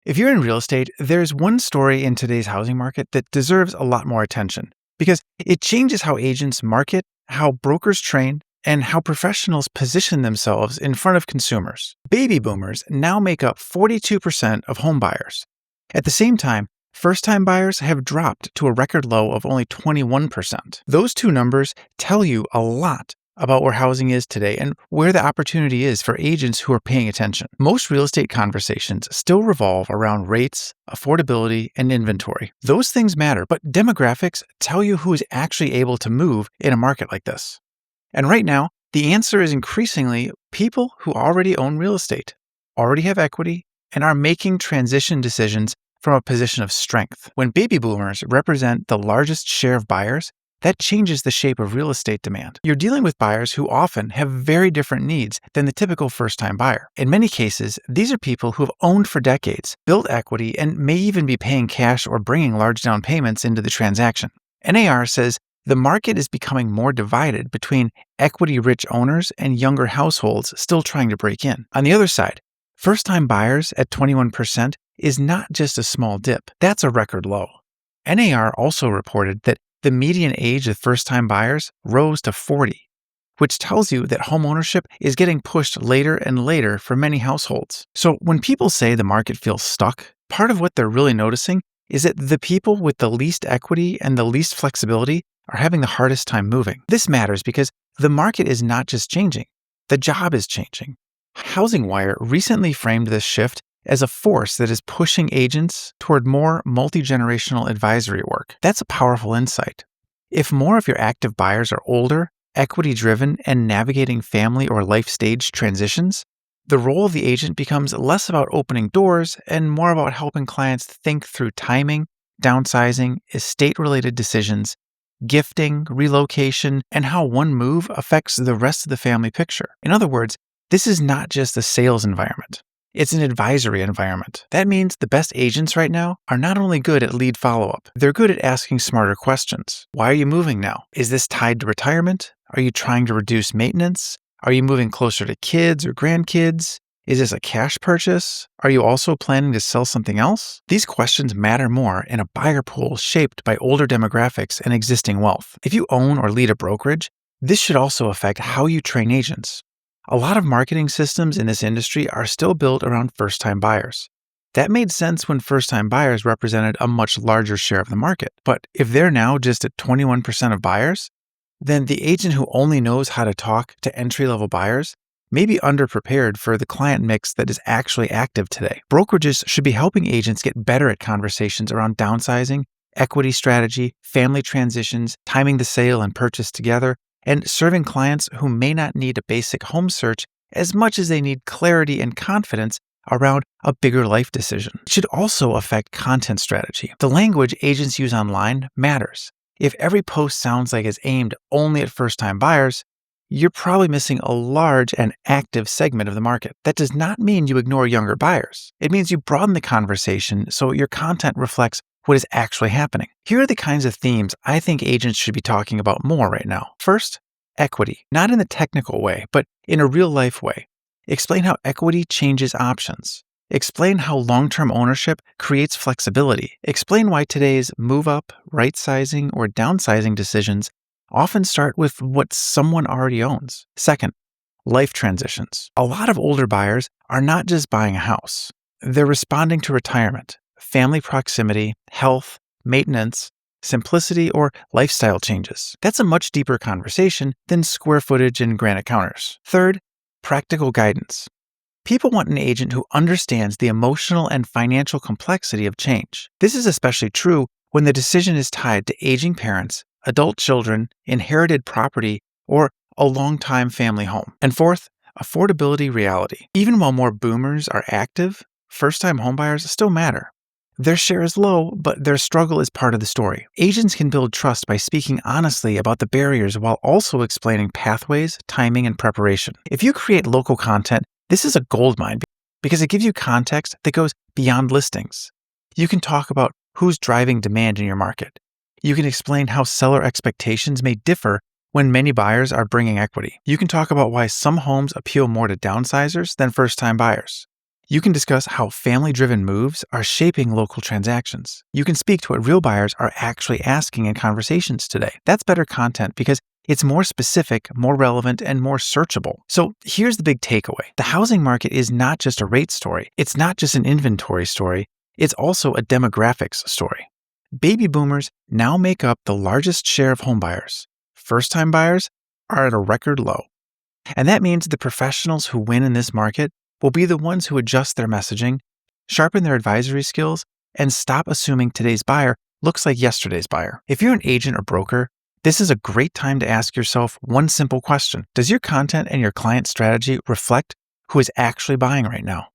If you're in real estate, there's one story in today's housing market that deserves a lot more attention because it changes how agents market, how brokers train, and how professionals position themselves in front of consumers. Baby boomers now make up 42% of home buyers. At the same time, first-time buyers have dropped to a record low of only 21%. Those two numbers tell you a lot about where housing is today and where the opportunity is for agents who are paying attention. Most real estate conversations still revolve around rates, affordability, and inventory. Those things matter, but demographics tell you who is actually able to move in a market like this. And right now, the answer is increasingly people who already own real estate, already have equity, and are making transition decisions from a position of strength. When baby boomers represent the largest share of buyers, that changes the shape of real estate demand. You're dealing with buyers who often have very different needs than the typical first-time buyer. In many cases, these are people who have owned for decades, built equity, and may even be paying cash or bringing large down payments into the transaction. NAR says the market is becoming more divided between equity-rich owners and younger households still trying to break in. On the other side, first-time buyers at 21% is not just a small dip. That's a record low. NAR also reported that the median age of first-time buyers rose to 40, which tells you that homeownership is getting pushed later and later for many households. So when people say the market feels stuck, part of what they're really noticing is that the people with the least equity and the least flexibility are having the hardest time moving. This matters because the market is not just changing, the job is changing. HousingWire recently framed this shift as a force that is pushing agents toward more multi-generational advisory work. That's a powerful insight. If more of your active buyers are older, equity-driven, and navigating family or life stage transitions, the role of the agent becomes less about opening doors and more about helping clients think through timing, downsizing, estate-related decisions, gifting, relocation, and how one move affects the rest of the family picture. In other words, this is not just a sales environment. It's an advisory environment. That means the best agents right now are not only good at lead follow-up, they're good at asking smarter questions. Why are you moving now? Is this tied to retirement? Are you trying to reduce maintenance? Are you moving closer to kids or grandkids? Is this a cash purchase? Are you also planning to sell something else? These questions matter more in a buyer pool shaped by older demographics and existing wealth. If you own or lead a brokerage, this should also affect how you train agents. A lot of marketing systems in this industry are still built around first-time buyers. That made sense when first-time buyers represented a much larger share of the market. But if they're now just at 21% of buyers, then the agent who only knows how to talk to entry-level buyers may be underprepared for the client mix that is actually active today. Brokerages should be helping agents get better at conversations around downsizing, equity strategy, family transitions, timing the sale and purchase together, and serving clients who may not need a basic home search as much as they need clarity and confidence around a bigger life decision. It should also affect content strategy. The language agents use online matters. If every post sounds like it's aimed only at first-time buyers, you're probably missing a large and active segment of the market. That does not mean you ignore younger buyers. It means you broaden the conversation so your content reflects what is actually happening. Here are the kinds of themes I think agents should be talking about more right now. First, equity. Not in the technical way, but in a real-life way. Explain how equity changes options. Explain how long-term ownership creates flexibility. Explain why today's move-up, right-sizing, or downsizing decisions often start with what someone already owns. Second, life transitions. A lot of older buyers are not just buying a house. They're responding to retirement, family proximity, health, maintenance, simplicity, or lifestyle changes. That's a much deeper conversation than square footage and granite counters. Third, practical guidance. People want an agent who understands the emotional and financial complexity of change. This is especially true when the decision is tied to aging parents, adult children, inherited property, or a long-time family home. And fourth, affordability reality. Even while more boomers are active, first-time homebuyers still matter. Their share is low, but their struggle is part of the story. Agents can build trust by speaking honestly about the barriers while also explaining pathways, timing, and preparation. If you create local content, this is a goldmine because it gives you context that goes beyond listings. You can talk about who's driving demand in your market. You can explain how seller expectations may differ when many buyers are bringing equity. You can talk about why some homes appeal more to downsizers than first-time buyers. You can discuss how family-driven moves are shaping local transactions. You can speak to what real buyers are actually asking in conversations today. That's better content because it's more specific, more relevant, and more searchable. So here's the big takeaway. The housing market is not just a rate story. It's not just an inventory story. It's also a demographics story. Baby boomers now make up the largest share of home buyers. First-time buyers are at a record low. And that means the professionals who win in this market will be the ones who adjust their messaging, sharpen their advisory skills, and stop assuming today's buyer looks like yesterday's buyer. If you're an agent or broker, this is a great time to ask yourself one simple question. Does your content and your client strategy reflect who is actually buying right now?